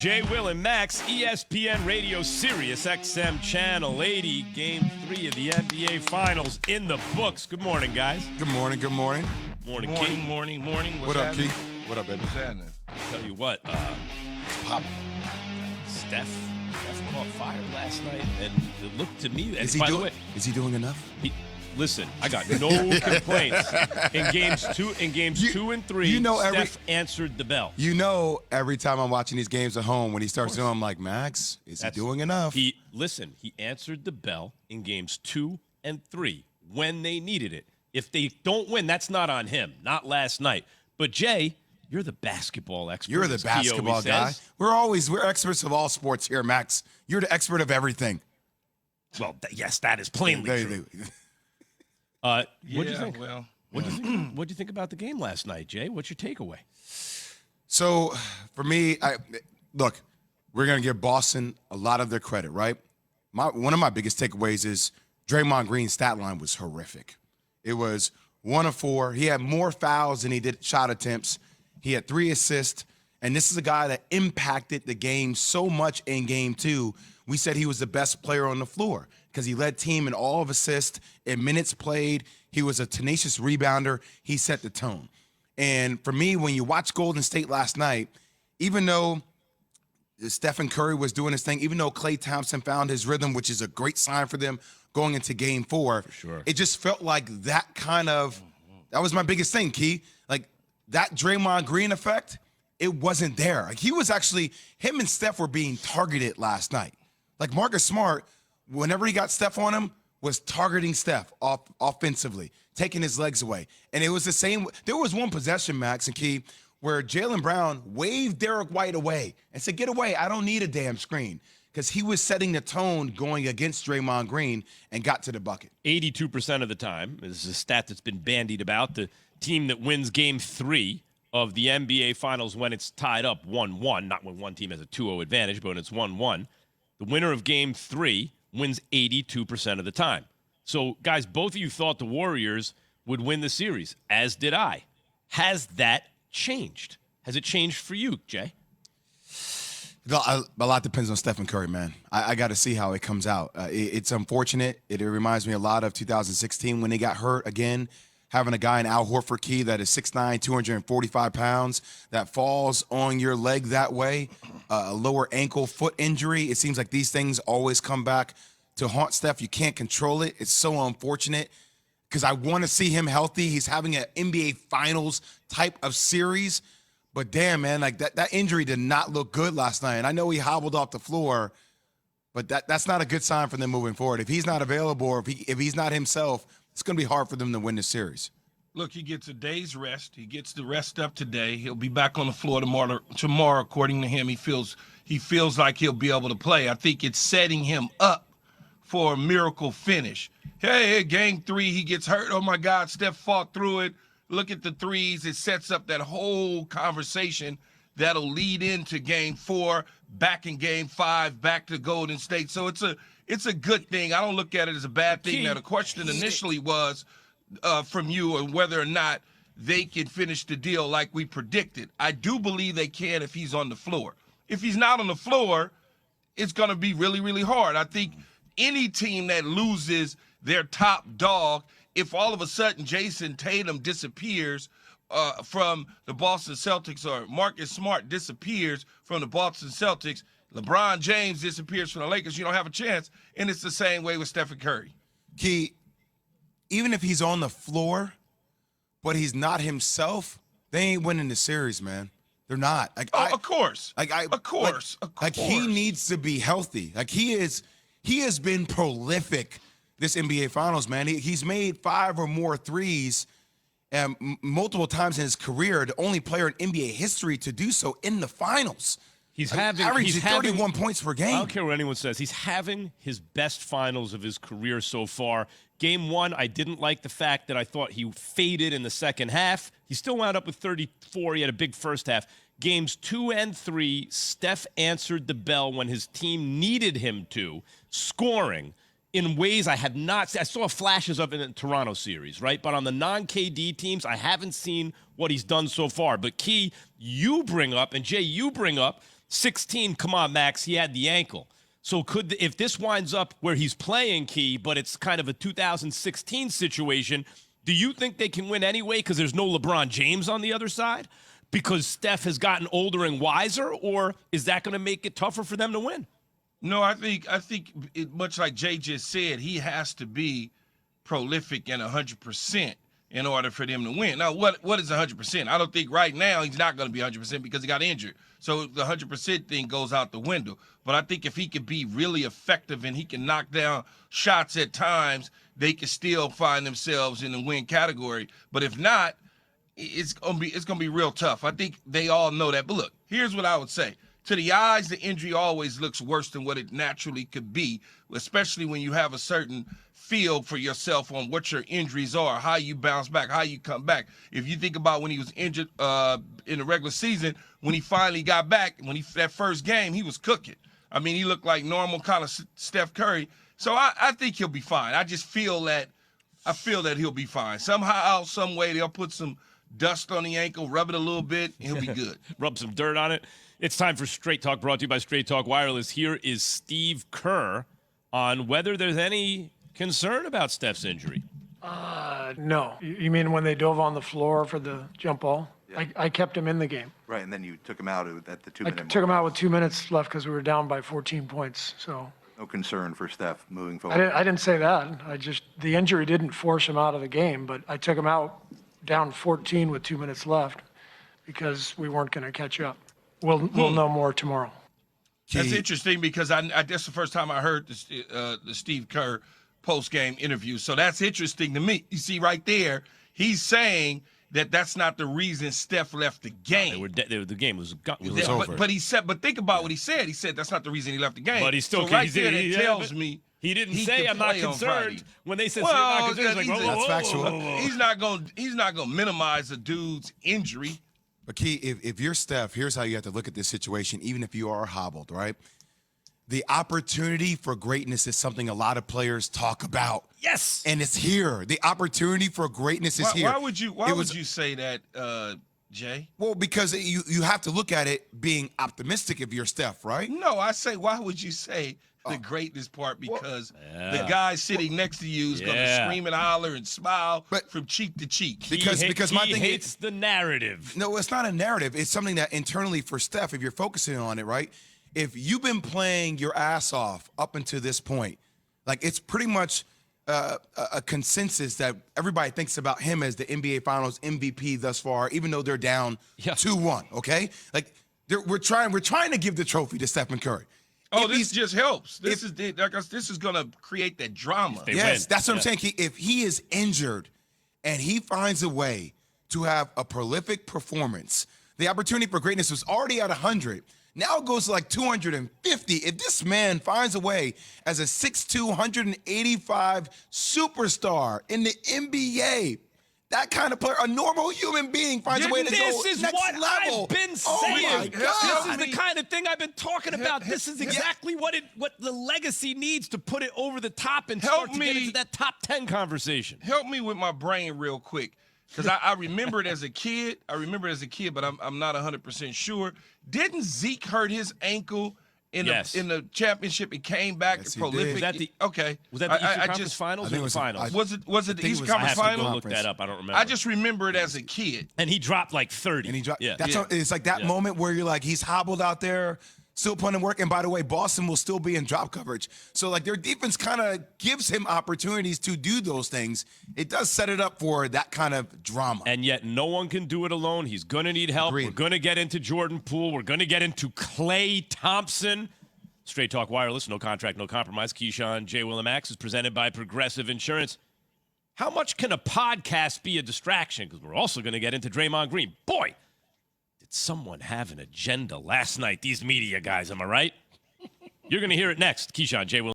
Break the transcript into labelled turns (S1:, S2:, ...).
S1: Jay, Will, and Max, ESPN Radio Sirius XM Channel 80, Game 3 of the NBA Finals in the books. Good morning, guys.
S2: Good morning. Good morning.
S1: Morning,
S3: Morning,
S1: Keith.
S3: morning.
S2: What up, Keith? What up, baby?
S3: What's happening?
S1: Tell you what,
S2: Pop.
S1: Steph caught fire last night, and it looked to me.
S2: Is
S1: And
S2: he doing enough?
S1: Listen, I got no complaints. In games two and three, Steph answered the bell.
S2: You know, every time I'm watching these games at home, when he starts doing, I'm like, Max, is he doing enough?
S1: He answered the bell in games 2 and 3 when they needed it. If they don't win, that's not on him. Not last night. But Jay, you're the basketball expert.
S2: You're the basketball guy. We're experts of all sports here, Max. You're the expert of everything.
S1: Well, yes, that is plainly true. What do you think?
S3: Well,
S1: What do you think about the game last night, Jay? What's your takeaway?
S2: So, for me, look, we're going to give Boston a lot of their credit, right? One of my biggest takeaways is Draymond Green's stat line was horrific. It was 1 of 4. He had more fouls than he did shot attempts. He had 3 assists, and this is a guy that impacted the game so much in Game 2. We said he was the best player on the floor because he led team in all of assists, in minutes played. He was a tenacious rebounder. He set the tone. And for me, when you watch Golden State last night, even though Stephen Curry was doing his thing, even though Klay Thompson found his rhythm, which is a great sign for them going into Game 4,
S1: for sure.
S2: It just felt like that was my biggest thing, Key. Like that Draymond Green effect, it wasn't there. Like him and Steph were being targeted last night. Like Marcus Smart, whenever he got Steph on him, was targeting Steph offensively, taking his legs away. And it was the same. There was one possession, Max and Key, where Jaylen Brown waved Derek White away and said, "Get away, I don't need a damn screen." Because he was setting the tone going against Draymond Green and got to the bucket.
S1: 82% of the time, this is a stat that's been bandied about, the team that wins Game 3 of the NBA Finals when it's tied up 1-1, not when one team has a 2-0 advantage, but when it's 1-1, the winner of Game 3 wins 82% of the time. So, guys, both of you thought the Warriors would win the series, as did I. Has that changed? Has it changed for you, Jay?
S2: A lot depends on Stephen Curry, man. I got to see how it comes out. It's unfortunate. It reminds me a lot of 2016 when they got hurt again, having a guy in Al Horford, Key, that is 6'9", 245 pounds, that falls on your leg that way, a lower ankle, foot injury. It seems like these things always come back to haunt Steph. You can't control it. It's so unfortunate because I want to see him healthy. He's having an NBA Finals type of series. But damn, man, like that injury did not look good last night. And I know he hobbled off the floor, but that's not a good sign for them moving forward. If he's not available or if he's not himself, it's going to be hard for them to win the series.
S3: Look, he gets a day's rest. He gets the rest up today. He'll be back on the floor tomorrow, according to him. He feels like he'll be able to play. I think it's setting him up for a miracle finish. Hey, Game 3, he gets hurt. Oh, my God, Steph fought through it. Look at the threes. It sets up that whole conversation that'll lead into Game 4, back in Game 5, back to Golden State. So it's a good thing. I don't look at it as a bad thing. Now, the question initially was from you on whether or not they can finish the deal like we predicted. I do believe they can if he's on the floor. If he's not on the floor, it's going to be really, really hard. I think any team that loses their top dog, if all of a sudden Jason Tatum disappears from the Boston Celtics or Marcus Smart disappears from the Boston Celtics, LeBron James disappears from the Lakers, you don't have a chance. And it's the same way with Stephen Curry.
S2: Key, even if he's on the floor, but he's not himself, they ain't winning the series, man. They're not.
S3: Of course. Of course.
S2: Like he needs to be healthy. Like he has been prolific this NBA Finals, man. He's made 5 or more threes multiple times in his career, the only player in NBA history to do so in the Finals. He's averaging 31 points per game.
S1: I don't care what anyone says. He's having his best Finals of his career so far. Game 1, I didn't like the fact that I thought he faded in the second half. He still wound up with 34. He had a big first half. Games 2 and 3, Steph answered the bell when his team needed him to, scoring in ways I had not seen. I saw flashes of it in the Toronto series, right? But on the non-KD teams, I haven't seen what he's done so far. But Key, you bring up, and Jay, you bring up 16, come on, Max, he had the ankle. So if this winds up where he's playing Key, but it's kind of a 2016 situation, do you think they can win anyway because there's no LeBron James on the other side? Because Steph has gotten older and wiser, or is that going to make it tougher for them to win?
S3: No, I think much like Jay just said, he has to be prolific and 100% in order for them to win. Now, what is 100%? I don't think right now he's not going to be 100% because he got injured. So the 100% thing goes out the window. But I think if he can be really effective and he can knock down shots at times, they can still find themselves in the win category. But if not, it's gonna be real tough. I think they all know that. But look, here's what I would say. To the eyes, the injury always looks worse than what it naturally could be, especially when you have a certain feel for yourself on what your injuries are, how you bounce back, how you come back. If you think about when he was injured in the regular season, when he finally got back, that first game, he was cooking. I mean, he looked like normal kind of Steph Curry. So I think he'll be fine. I just feel that he'll be fine. Somehow, some way, they'll put some dust on the ankle, rub it a little bit, and he'll be good.
S1: Rub some dirt on it. It's time for Straight Talk, brought to you by Straight Talk Wireless. Here is Steve Kerr on whether there's any concern about Steph's injury.
S4: No. You mean when they dove on the floor for the jump ball? Yeah. I kept him in the game.
S5: Right, and then you took him out at the 2 minute mark.
S4: I took him out with 2 minutes left because we were down by 14 points. So
S5: no concern for Steph moving forward.
S4: I didn't say that. The injury didn't force him out of the game, but I took him out down 14 with 2 minutes left because we weren't going to catch up. We'll know more tomorrow.
S3: That's interesting because that's the first time I heard the Steve Kerr post-game interview. So that's interesting to me. You see right there, he's saying that's not the reason Steph left the game.
S1: The game was
S3: over. But think about what he said. He said that's not the reason he left the game.
S1: But he still
S3: tells me
S1: he didn't say I'm not concerned when they said
S3: well,
S1: not concerned.
S2: That's factual.
S3: He's not gonna minimize a dude's injury.
S2: But Key, if you're Steph, here's how you have to look at this situation, even if you are hobbled, right? The opportunity for greatness is something a lot of players talk about.
S1: Yes.
S2: And it's here. The opportunity for greatness is here.
S3: Why would you say that, Jay?
S2: Well, because you have to look at it being optimistic if you're Steph, right?
S3: No, I say, why would you say the greatness part? Because the guy sitting next to you is going to scream and holler and smile from cheek to cheek.
S2: Because my thing
S1: hates the narrative.
S2: No, it's not a narrative. It's something that internally for Steph, if you're focusing on it, right? If you've been playing your ass off up until this point, like it's pretty much a consensus that everybody thinks about him as the NBA Finals MVP thus far, even though they're down 2-1. Okay, like we're trying to give the trophy to Stephen Curry.
S3: Oh, this just helps. This is going to create that drama.
S2: Yes, that's what I'm saying. If he is injured and he finds a way to have a prolific performance, the opportunity for greatness was already at 100. Now it goes to like 250. If this man finds a way as a 6'2", 185 superstar in the NBA, that kind of player, a normal human being finds a way to go next level.
S1: This is what I've been saying.
S2: Oh my God.
S1: This is the kind of thing I've been talking about. This is exactly what the legacy needs to put it over the top and start to get into that top 10 conversation.
S3: Help me with my brain real quick. Because I remember it as a kid. But I'm not 100% sure. Didn't Zeke hurt his ankle in the championship? It came back prolific.
S1: Was that the Eastern Conference Finals or the Finals?
S3: Was it the Eastern Conference Finals?
S1: I have to go look that up. I don't remember.
S3: I just remember it as a kid.
S1: And he dropped like 30.
S2: And he dropped. It's like that moment where you're like, he's hobbled out there, still putting work. And by the way, Boston will still be in drop coverage. So like their defense kind of gives him opportunities to do those things. It does set it up for that kind of drama.
S1: And yet no one can do it alone. He's going to need help.
S2: Agreed.
S1: We're going to get into Jordan Poole. We're going to get into Klay Thompson. Straight Talk Wireless, no contract, no compromise. Keyshawn, J. Will, and Max is presented by Progressive Insurance. How much can a podcast be a distraction? Because we're also going to get into Draymond Green. Boy, did someone have an agenda last night? These media guys, am I right? You're going to hear it next. Keyshawn, J. Will.